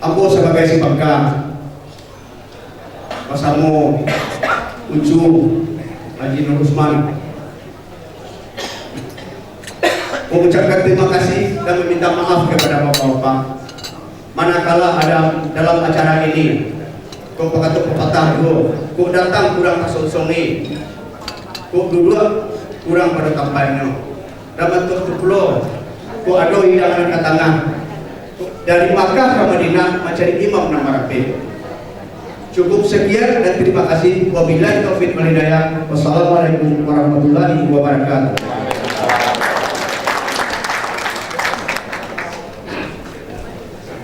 Aku sebagai si Bangka Pasamu Ucu Haji Nur Usman mengucapkan terima kasih dan meminta maaf kepada bapak-bapak manakala ada dalam acara ini kau kata pepatah kau datang kurang kasong-songi, kau duduk kurang pada kampanye dapat tertutup kau ada hidangan ke tangan dari Makkah ke Madinah mencari imam nama rapi. Cukup sekian dan terima kasih. Wabillahi taufiq wal hidayah. Wassalamualaikum warahmatullahi wabarakatuh.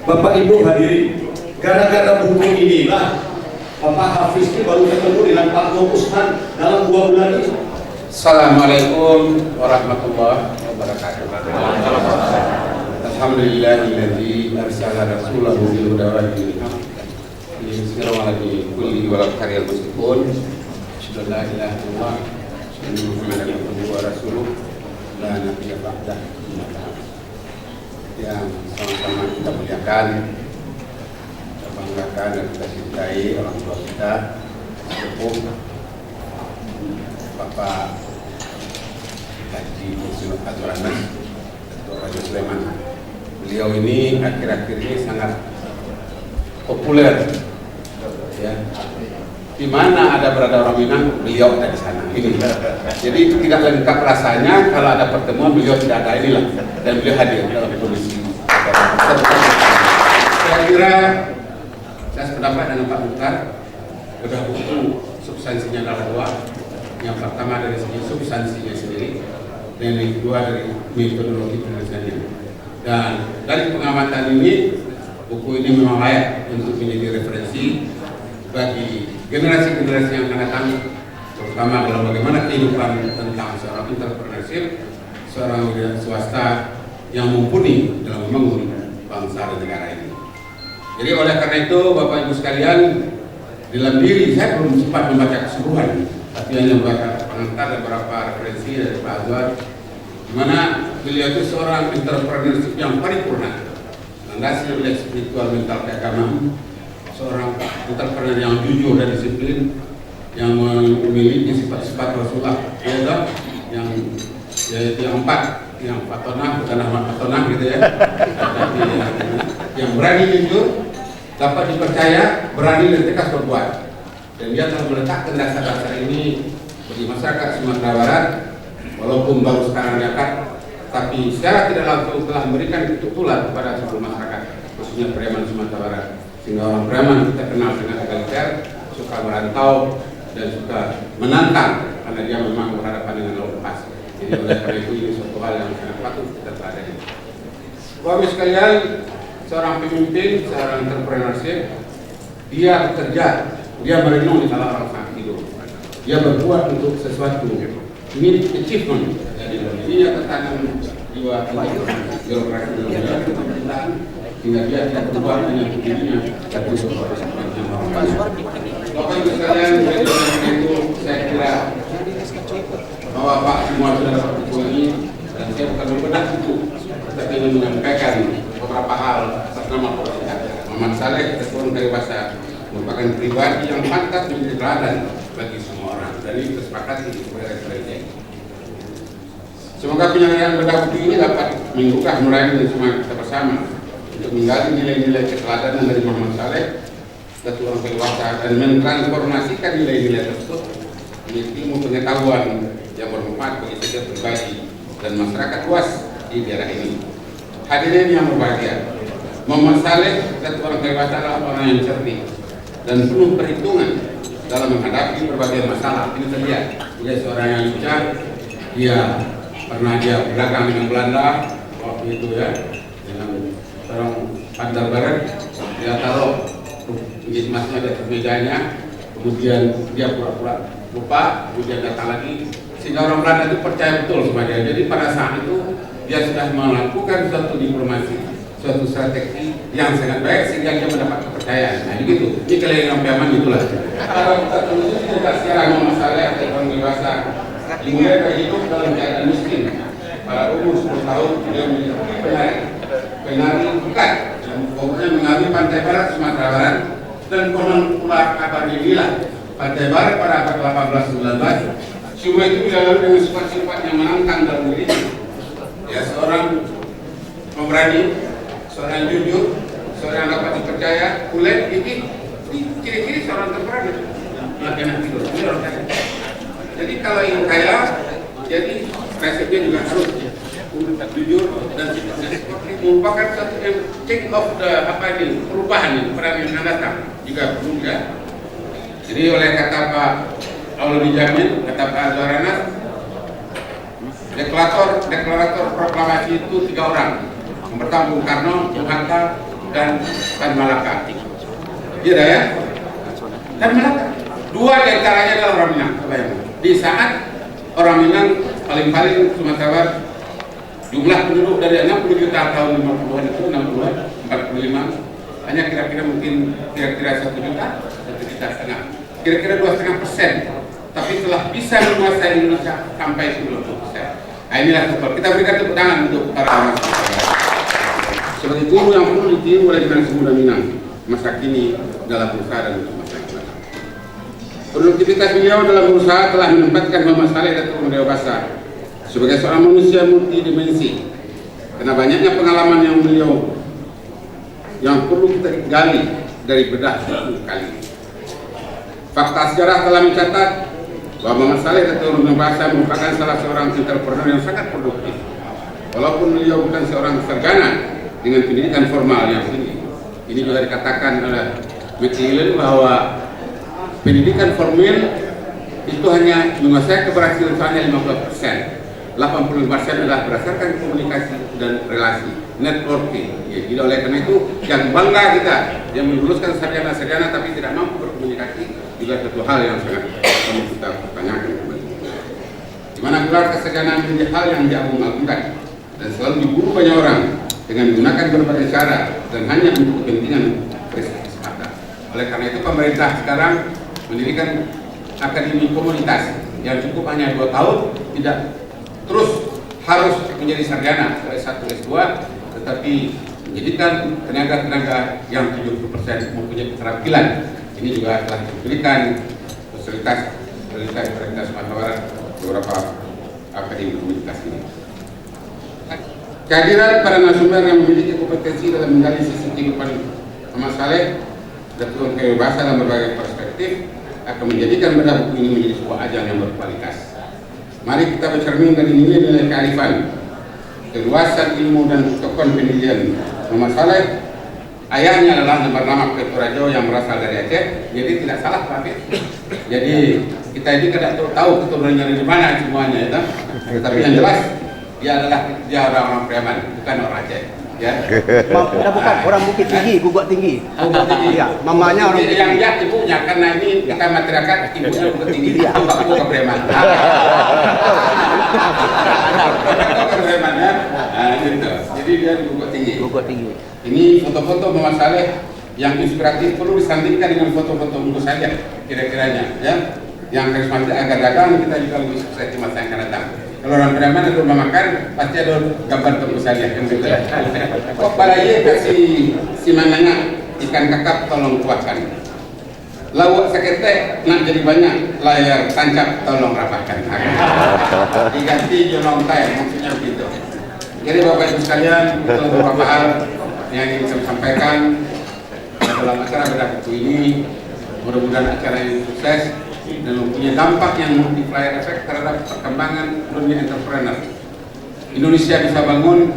Bapak Ibu hadirin, gara-gara buku inilah Bapak Hafiz ini baru ketemu dengan Pak Nur Usman dalam 2 bulan ini. Assalamualaikum warahmatullahi wabarakatuh. Alhamdulillahilladzi arsala rasulahu bil huda wa dinil haq liyuzhirahu 'alal kulli walau karihal musyrikun. Asyhadu an la ilaha illallah wa asyhadu anna Muhammadan abduhu wa rasuluh la nabiyya ba'dah. Yang sama-sama kita muliakan, kita banggakan dan kita cintai orang tua kita, sepuh Bapak Haji Muslim Abdul Anas Dr. Raja Sulaiman. Beliau ini akhir-akhir ini sangat populer, ya. Di mana ada berada orang Minang, beliau ada di sana. Ini. Jadi itu tidak lengkap rasanya kalau ada pertemuan beliau tidak ada inilah, dan beliau hadir dalam kondisi. Saya kira saya sependapat dengan Pak Mukhtar, sudah buku substansinya adalah 2. Yang pertama dari segi substansinya sendiri, dan yang kedua dari metodologi penulisannya. Dan dari pengamatan ini, buku ini memang layak untuk menjadi referensi bagi generasi-generasi yang akan datang, terutama dalam bagaimana kehidupan tentang seorang entrepreneurship, seorang wira swasta yang mumpuni dalam membangun bangsa dan negara ini. Jadi oleh karena itu, Bapak Ibu sekalian, dalam diri saya belum sempat membaca keseluruhan, tapi hanya membaca pengantar dan beberapa referensi dari Pak Azwar, di mana beliau itu seorang entrepreneurship yang paripurna, landasi oleh spiritual, mental, keagamaan, seorang entrepreneur yang jujur dan disiplin, yang memiliki sifat-sifat Rasulullah, yaitu yang 4, yang patonah, bukan Ahmad patonah gitu ya, tapi yang berani jujur, dapat dipercaya, berani dan tegas berbuat. Dan dia telah meletakkan dasar-dasar ini bagi masyarakat Sumatera Barat, walaupun baru sekarang diangkat, tapi secara tidak langsung telah memberikan ketutulan kepada seluruh masyarakat, khususnya Preman Sumatera Barat. Sehingga orang Preman kita kenal dengan egaliter, suka merantau dan suka menantang karena dia memang berhadapan dengan laut lepas. Jadi oleh karena itu ini suatu hal yang sangat patut kita teladani. Bapak sekalian, seorang pemimpin, seorang entrepreneurship, dia bekerja, dia merenung di kala orang sangat tidur. Dia berbuat untuk sesuatu, ini achievement. Jadi dia ketanam jiwa birokrasi dalam pemerintahan, hingga dia tidak berbuat dengan dirinya, tapi sesuatu yang orang banyak. Bapak Ibu sekalian, itu saya kira bahwa Pak semua sudah dapat buku ini, dan saya bukan membedah buku, tapi ingin menyampaikan beberapa hal atas nama Polisi Muhammad Saleh, Ketua Peribahasa, merupakan pribadi yang pantas menjadi teladan bagi semua orang, dan ini kesepakatan sebagai referensi. Semoga penyelenggaraan bedah buku ini dapat menggugah nurani dan semangat kita bersama untuk menggali nilai-nilai keteladanan dari Muhammad Saleh, Ketua Peribahasa, dan mentransformasikan nilai-nilai tersebut menjadi ilmu pengetahuan yang bermanfaat bagi setiap pribadi dan masyarakat luas di daerah ini. Hadirin yang berbahagia, Muhammad Saleh Ketua Peribahasa adalah orang yang cerdik dan penuh perhitungan dalam menghadapi berbagai masalah. Ini terlihat dia seorang yang bijak. Dia berdagang dengan Belanda waktu itu ya, dengan seorang Pantar Barat. Dia taruh duit emasnya di atas mejanya, kemudian dia pura-pura lupa, kemudian datang lagi, sehingga orang Belanda itu percaya betul sama dia. Jadi pada saat itu dia sudah melakukan suatu diplomasi, suatu strategi yang sangat baik sehingga dia mendapat kepercayaan. Nah begitu, ini kalian yang itulah. Kalau kita telusuri juga sekarang masalah atau orang dewasa dimulai dari hidup dalam keadaan miskin. pada umur 10 tahun dia menjadi penari bukan, dan pokoknya mengalami pantai barat Sumatera Barat dan konon pula abad inilah pantai barat pada abad 18-19. Semua itu dilalui dengan sifat-sifat yang menantang dalam diri. Ya, seorang pemberani, seorang jujur, seorang dapat dipercaya, kulit, gigi, ciri-ciri seorang pemberani. Enak tidur. Jadi kalau ingin kaya, jadi resepnya juga harus jujur dan sifatnya merupakan satu yang change of the perubahan ini pada yang akan datang jika perlu ya. Jadi oleh kata Pak Allah dijamin, kata Pak Azwaranas, deklarator proklamasi itu 3 orang. Yang pertama Bung Karno, Bung Hatta, dan Tan Malaka. Iya dah ya. Tan Malaka. 2 di antaranya adalah orang Minang. Di saat orang Minang paling-paling Sumatera Barat jumlah penduduk dari 60 juta tahun 50-an itu 60-an, 45 hanya kira-kira mungkin kira-kira 1 juta, 1,5 juta, kira-kira 2,5%. Tapi telah bisa menguasai Indonesia sampai 90%. Nah inilah support. Kita berikan tepuk tangan untuk para masyarakat sebagai guru yang perlu ditiru oleh generasi muda Minang masa kini dalam berusaha dan untuk masa yang datang. Produktivitas beliau dalam berusaha telah menempatkan Muhammad Saleh Datuk Umar Dewasa sebagai seorang manusia multidimensi. Karena banyaknya pengalaman yang beliau yang perlu kita gali dari bedah kali ini. Fakta sejarah telah mencatat bahwa Muhammad Saleh Datuk Umar Dewasa merupakan salah seorang entrepreneur yang sangat produktif. Walaupun beliau bukan seorang sarjana dengan pendidikan formal yang tinggi. Ini juga dikatakan oleh McMillan bahwa pendidikan formal itu hanya menguasai keberhasilan hanya 50%. 80% adalah berdasarkan komunikasi dan relasi, networking. Ya, jadi oleh karena itu yang bangga kita yang meluluskan sarjana-sarjana tapi tidak mampu berkomunikasi juga satu hal yang sangat perlu kita pertanyakan kembali. Di mana gelar kesarjanaan menjadi hal yang diagung-agungkan dan selalu diburu banyak orang dengan menggunakan berbagai cara dan hanya untuk kepentingan prestasi semata. Oleh karena itu pemerintah sekarang mendirikan akademi komunitas yang cukup hanya 2 tahun, tidak terus harus menjadi sarjana S1 S2, tetapi menjadikan tenaga-tenaga yang 70% mempunyai keterampilan. Ini juga telah diberikan fasilitas Sumatera Barat beberapa akademi komunitas ini. Kehadiran para narasumber yang memiliki kompetensi dalam menggali sisi kehidupan Muhammad Saleh Datuk Kebebasan dalam berbagai perspektif akan menjadikan bedah buku ini menjadi sebuah ajang yang berkualitas. Mari kita bercermin dari nilai-nilai kearifan, keluasan ilmu dan kekonfidentian Muhammad Saleh. Ayahnya adalah nama Ketua Rajo yang berasal dari Aceh, jadi tidak salah Pak Fit. Jadi kita ini tidak tahu keturunannya dari mana semuanya, ya. Tetapi yang jelas dia orang Preman, bukan orang Aceh. Ya. Bukan orang Bukit Tinggi, Bukit Tinggi. Bukit Tinggi. Ya, mamanya orang Bukit yang Tinggi. ibunya karena ini kita masyarakat ibunya Bukit Tinggi, bapakku ke Preman. Preman ya. Nah, gitu. Jadi dia di Bukit Tinggi. Bukit Tinggi. Ini foto-foto Muhammad Saleh yang inspiratif perlu disandingkan dengan foto-foto Bungkus saja kira-kiranya, ya. Yang karismatik agar dagang kita juga lebih sukses di masa yang akan datang. Kalau orang Preman itu rumah makan pasti ada gambar Bungkus saja yang gitu. Kok balai kasih si mananga ikan kakap tolong kuatkan. Lawak sekete nak jadi banyak, layar tancap tolong rapatkan. Diganti jolong tay, maksudnya begitu. Jadi Bapak Ibu sekalian, itu beberapa hal yang ingin saya sampaikan dalam acara bedah buku ini. Mudah-mudahan acara ini sukses dan mempunyai dampak yang multiplier effect terhadap perkembangan dunia entrepreneur. Indonesia bisa bangun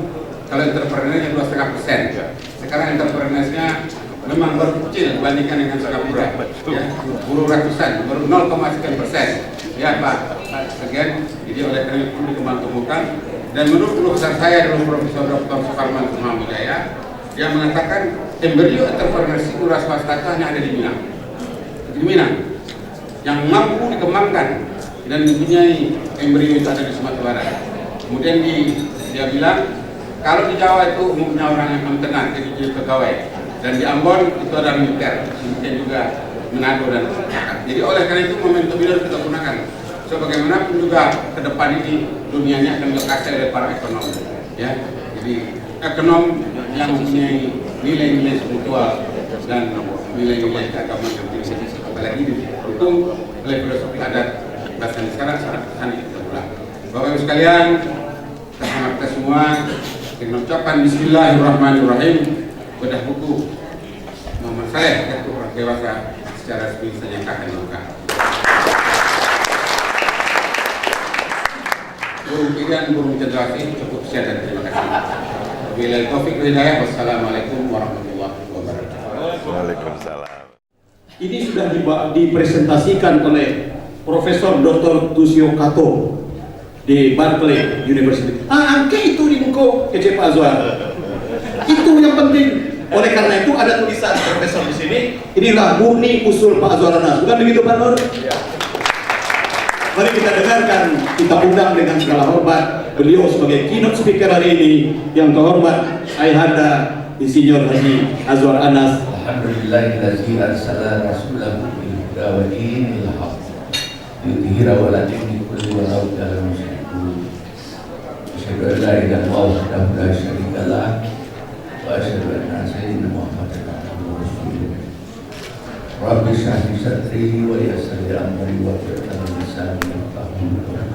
kalau entrepreneurnya 2,5%. Sekarang entrepreneursnya memang baru kecil dibandingkan dengan Singapura, ya, baru ratusan, baru 0,9%. Ya Pak, sekian. Jadi oleh karena itu perlu dikembangkan. Dan menurut guru besar saya dulu Profesor Dr. Suparman Wijaya, dia mengatakan embrio entrepreneurship wira swasta hanya ada di Minang. Di Minang yang mampu dikembangkan dan mempunyai embrio itu ada di Sumatera Barat. Kemudian dia bilang kalau di Jawa itu umumnya orang yang tenang jadi pegawai, dan di Ambon itu ada militer, kemudian juga Manado dan masyarakat. Jadi oleh karena itu momentum ini harus kita gunakan sebagaimanapun juga ke depan ini dunia ini akan dikasih oleh para ekonom, ya. Jadi ekonom yang mempunyai nilai-nilai spiritual dan nilai-nilai keagamaan yang tinggi, apalagi didukung oleh filosofi adat bahasa sekarang sangat kita ulang. Bapak Ibu sekalian, kita semua dengan ucapan Bismillahirrahmanirrahim, bedah buku Muhammad Saleh Datuk Orang Dewasa secara resmi saya akan dibuka. Burung pilihan, burung cendrawasih, cukup sekian dan terima kasih. Wabillahi taufiq wal hidayah. Wassalamualaikum warahmatullahi wabarakatuh. Waalaikumsalam. Ini sudah dipresentasikan oleh Profesor Dr. Tusio Kato di Berkeley University. Angke itu di buku kece Pak Azwar. Itu yang penting. Oleh karena itu ada tulisan Profesor di sini. Inilah murni usul Pak Azwar Anas. Bukan begitu Pak Nur? Ya. Mari kita dengarkan, kita undang dengan segala hormat beliau sebagai keynote speaker hari ini yang terhormat Ayahanda Insinyur Haji Azwar Anas. Alhamdulillahillazi arsala rasulahu bil huda wa dinil haqq liyudhhirahu 'ala dini kulli walau kana musyrikun. Asyhadu an la ilaha illallah wahdahu la syarika lah wa asyhadu anna sayyidina Muhammadan abduhu wa rasuluh. Rabbi shrah li sadri wa yassir li amri wa hlul 'uqdatam min lisani yafqahu qawli.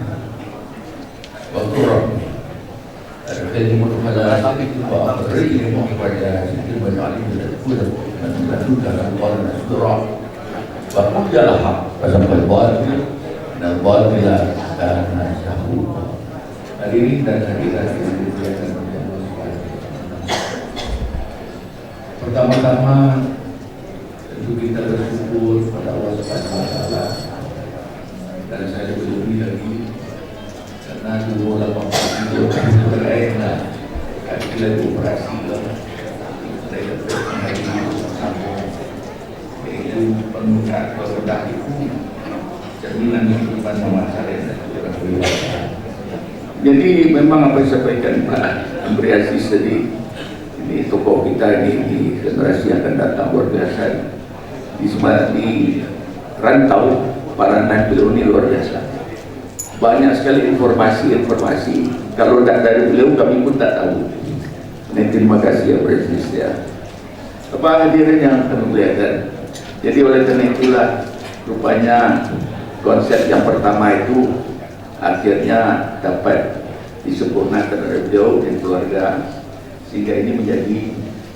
Wa qur rabbi adkhilni mudkhala sidqin wa akhrijni mukhraja sidqin waj'alni min al-huda wal nasra. Wa qul ya haqq wa sabal batil dan batila kana zahuqa. Hadirin dan hadirat yang dimuliakan oleh Allah Subhanahu wa taala. Pertama-tama tentu kita bersyukur kepada Allah Subhanahu wa taala. Dan saya berlebih lagi karena dulu 80 tahun berakhirlah kita operasi saya hari bersama yaitu penggunaan produk itu jaminan kehidupan masyarakat dan orang dewasa. Jadi memang apa yang disampaikan Pak Amri Aziz tadi, ini tokoh kita di generasi yang akan datang luar biasa. Di rantau para beliau ini luar biasa. Banyak sekali informasi. Kalau tidak dari beliau kami pun tak tahu. Dan terima kasih ya Presiden ya. Apa hadirin yang kami muliakan. Jadi oleh karena itulah rupanya konsep yang pertama itu akhirnya dapat disempurnakan oleh beliau dan keluarga sehingga ini menjadi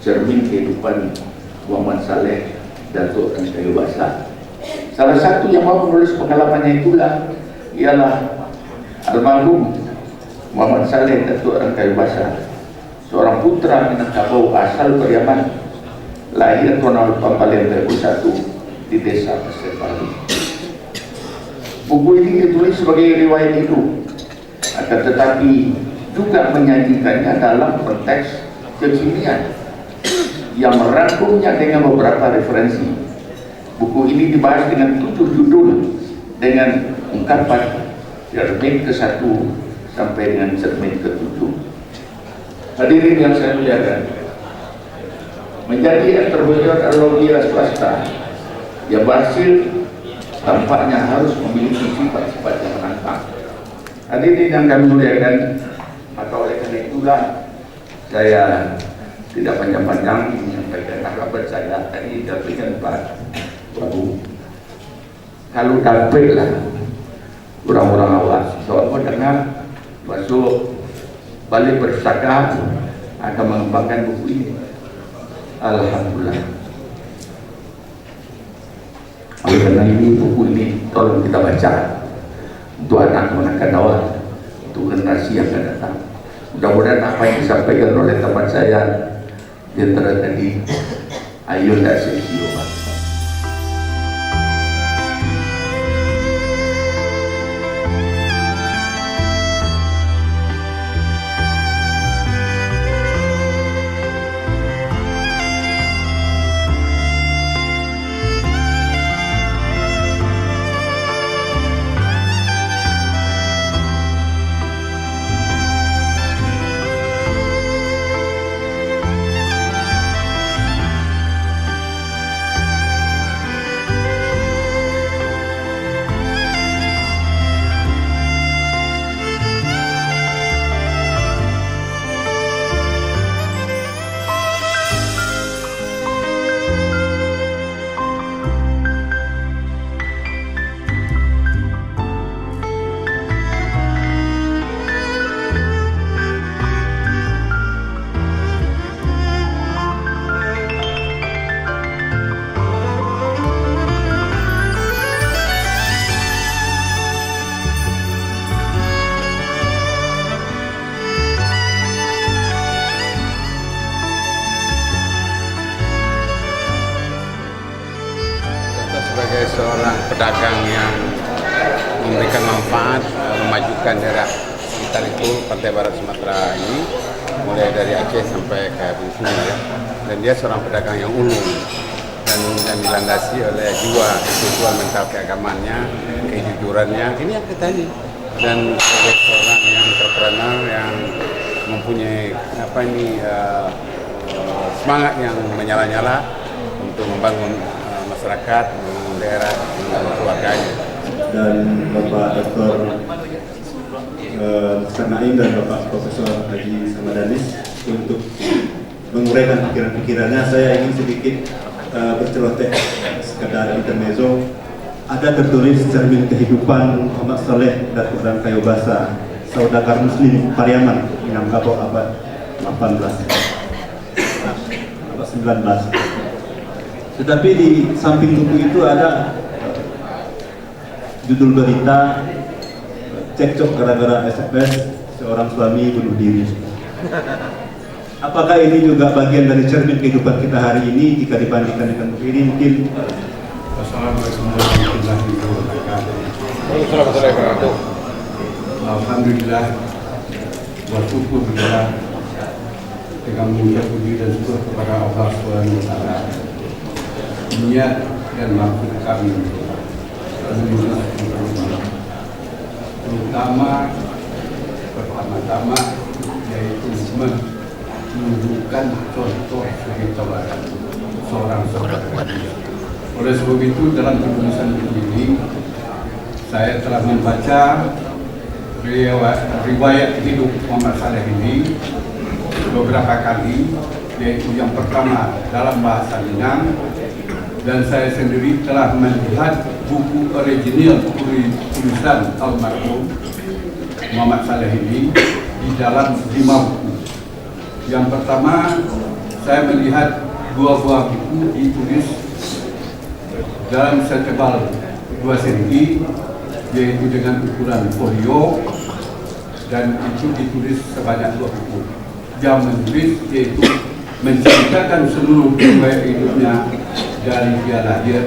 cermin kehidupan Muhammad Saleh Datuk Orang Dewasa. Salah satu yang mau menulis pengalamannya itulah ialah almarhum Muhammad Saleh Datuk Orang Dewasa, seorang putra Minangkabau asal Yaman, lahir tahun 2001 di desa Pasir Bali. Buku ini ditulis sebagai riwayat hidup, akan tetapi juga menyajikannya dalam konteks kekinian yang merangkumnya dengan beberapa referensi. Buku ini dibahas dengan 7 judul dengan ungkapan cermin ke-1 sampai dengan cermin ke-7. Hadirin yang saya muliakan, menjadi entrepreneur alhamdulillah swasta yang berhasil tampaknya harus memiliki sifat-sifat yang menantang. Hadirin yang kami muliakan, maka oleh karena itulah saya tidak panjang-panjang menyampaikan harapan saya tadi diberikan Pak Wabu. Kalau dapatlah orang-orang awal, soal mendengar masuk balik bersaka akan mengembangkan buku ini. Alhamdulillah. Oleh karena ini buku ini tolong kita baca untuk anak-anak awal, untuk generasi yang akan datang. Mudah-mudahan apa yang disampaikan oleh teman saya Jenderal tadi, ayo tidak sia-sia. seorang pedagang yang memberikan manfaat, memajukan daerah sekitar itu, Pantai Barat Sumatera ini, mulai dari Aceh sampai ke Bengkulu ya. Dan dia seorang pedagang yang ulung dan dilandasi oleh jiwa spiritual mental keagamannya, kejujurannya. Ini yang kita ini. Dan sebagai seorang yang entrepreneur yang mempunyai semangat yang menyala-nyala untuk membangun masyarakat, membangun daerah, membangun keluarganya. Dan Bapak Dr. Dr. Naim dan Bapak Profesor Haji Samadanis untuk menguraikan pikiran-pikirannya. Saya ingin sedikit berceloteh sekedar intermezzo. Ada tertulis cermin kehidupan Muhammad Saleh dan Quran Kayu Basa, saudagar Muslim Pariaman, Minangkabau abad 18, abad 19. Tetapi di samping buku itu ada judul berita cekcok gara-gara SMS seorang suami bunuh diri. Apakah ini juga bagian dari cermin kehidupan kita hari ini jika dibandingkan dengan buku ini? Mungkin. Assalamualaikum warahmatullahi wabarakatuh. Alhamdulillah, bersyukurlah dengan mengucap puji dan syukur kepada Allah SWT. Niat dan maksud kami terutama pertama-tama yaitu menunjukkan contoh sebagai tauladan seorang sahabat. Oleh sebab itu dalam penulisan ini saya telah membaca riwayat hidup Muhammad Saleh ini beberapa kali, yaitu yang pertama dalam bahasa Minang, dan saya sendiri telah melihat buku original tulisan almarhum Muhammad Saleh ini di dalam 5 buku. Yang pertama, saya melihat 2 buah buku ditulis dalam setebal 2 cm, yaitu dengan ukuran folio, dan itu ditulis sebanyak 2 buku. Yang menulis yaitu menceritakan seluruh riwayat hidupnya dari dia lahir,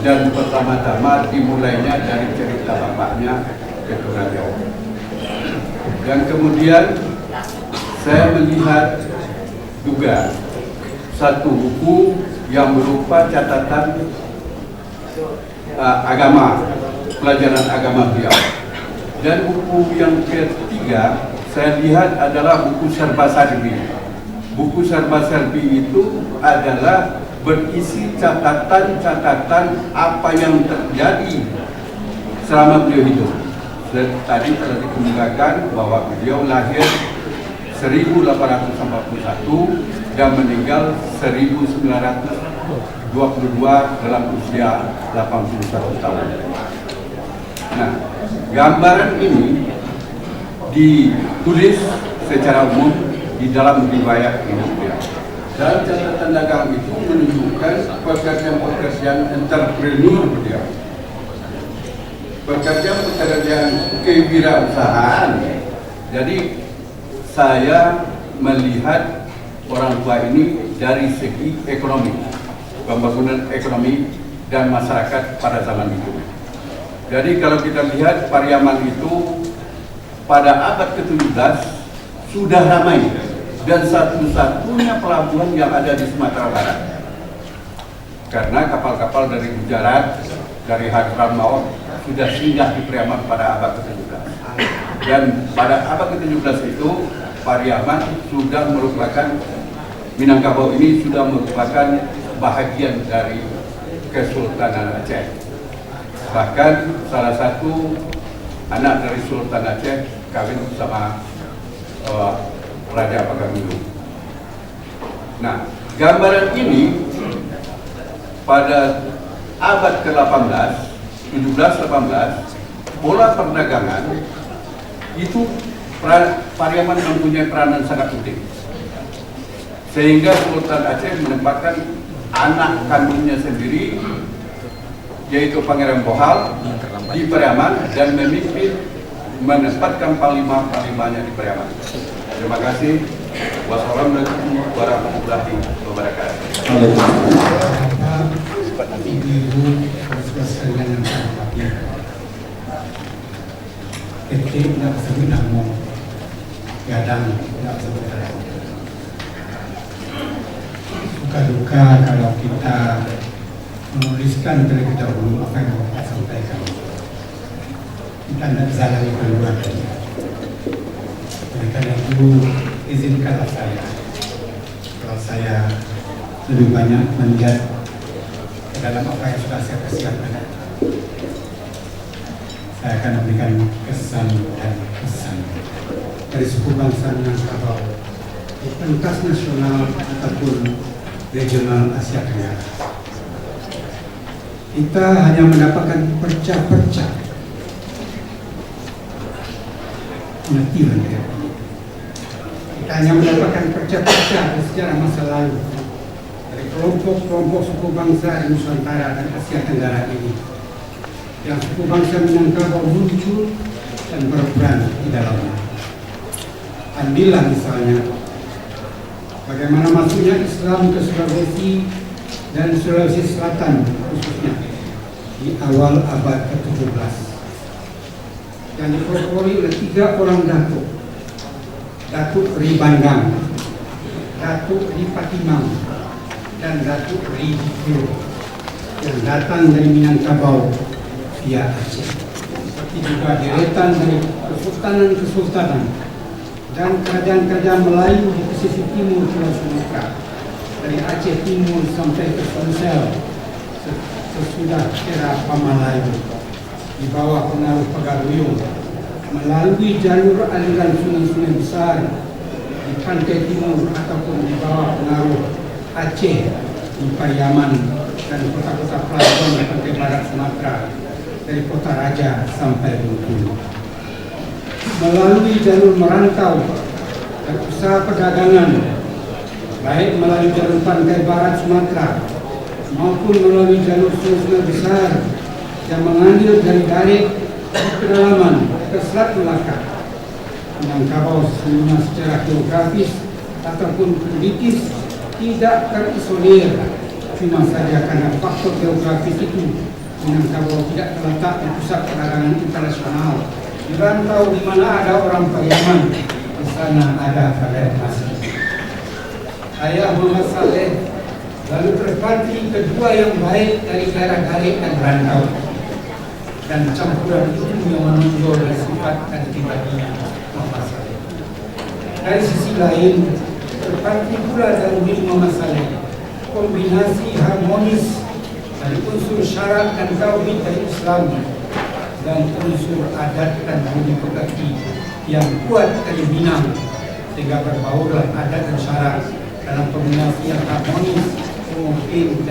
dan pertama-tama dimulainya dari cerita bapaknya ke Riau. Dan kemudian saya melihat juga satu buku yang berupa catatan agama, pelajaran agama beliau. Dan buku yang ketiga saya lihat adalah buku Serba Serbi. Buku Serba Serbi itu adalah berisi catatan-catatan apa yang terjadi selama beliau hidup. Tadi telah dikemukakan bahwa beliau lahir 1841 dan meninggal 1922 dalam usia 81 tahun. Nah, gambaran ini ditulis secara umum di dalam riwayat hidupnya. Dalam catatan dagang itu menunjukkan pekerjaan-pekerjaan entrepreneur beliau, pekerjaan-pekerjaan kewirausahaan. Jadi saya melihat orang tua ini dari segi ekonomi, pembangunan ekonomi dan masyarakat pada zaman itu. Jadi kalau kita lihat Pariaman itu pada abad ke-17 sudah ramai dan satu-satunya pelabuhan yang ada di Sumatera Barat. Karena kapal-kapal dari Gujarat, dari Hadramaut sudah singgah di Pariaman pada abad ke-17. Dan pada abad ke-17 itu Pariaman sudah merupakan, Minangkabau ini sudah merupakan bahagian dari Kesultanan Aceh. Bahkan salah satu anak dari Sultan Aceh kawin sama Raja Pagaruyung. Nah, gambaran ini pada abad ke-18, 17-18, pola perdagangan itu Pariaman mempunyai peranan sangat penting, sehingga Sultan Aceh menempatkan anak kandungnya sendiri, yaitu Pangeran Bohal, di Pariaman dan menempatkan panglima-panglimanya di Pariaman. Terima kasih. Wassalamualaikum warahmatullahi wabarakatuh. sekalian yang saya hormati, ketik nak sebut nama, gadang nak sebut nama. Suka duka kalau kita menuliskan terlebih dahulu apa yang mau kita sampaikan. Kita tidak jalan keluar. Oleh karena itu, izinkanlah saya, kalau saya lebih banyak melihat ke dalam apa yang sudah saya persiapkan, saya akan memberikan kesan dan pesan dari suku bangsa Minangkabau di pentas nasional ataupun regional Asia Tenggara. Kita hanya mendapatkan percak-percak pengetahuan ya. Kita hanya mendapatkan percak-percak dari sejarah masa lalu dari kelompok-kelompok suku bangsa di Nusantara dan Asia Tenggara ini, yang suku bangsa Minangkabau muncul dan berperan di dalamnya. Ambillah misalnya bagaimana masuknya Islam ke Sulawesi dan Sulawesi Selatan khususnya di awal abad ke-17 yang dipelopori oleh 3 orang datuk, Datuk Ri Bandang, Datuk Ri Patimang, dan Datuk Ri Dikir, yang datang dari Minangkabau via Aceh, seperti juga deretan dari kesultanan dan kerajaan-kerajaan Melayu di pesisir timur Pulau Sumatera, dari Aceh Timur sampai ke Sumsel sesudah era Pamalayu, di bawah pengaruh Pagaruyung, melalui jalur aliran sungai-sungai besar di pantai timur ataupun di bawah pengaruh Aceh di Pariaman dan kota-kota pelabuhan di pantai barat Sumatera, dari Kota Raja sampai Bengkulu, melalui jalur merantau dan usaha perdagangan, baik melalui jalur pantai barat Sumatera maupun melalui jalur sungai besar yang mengalir dari Darik ke pedalaman ke Selat Melaka. Minangkabau sesungguhnya secara geografis ataupun politis tidak terisolir, cuma saja karena faktor geografis itu Minangkabau tidak terletak di pusat perdagangan internasional. Di rantau di mana ada orang Pariaman, di sana ada Rakyat Masih. Ayah Muhammad Saleh lalu terpati kedua yang baik dari daerah Darik dan rantau, dan campuran itu yang menonjol dari sifat dan pribadinya Muhammad Saleh. Dari sisi lain, terpati pula dari diri Muhammad Saleh kombinasi harmonis dari unsur syarat dan tauhid dari Islam dan unsur adat dan budi pekerti yang kuat dari Minang, sehingga berbaurlah adat dan syarat dalam kombinasi yang harmonis, mungkin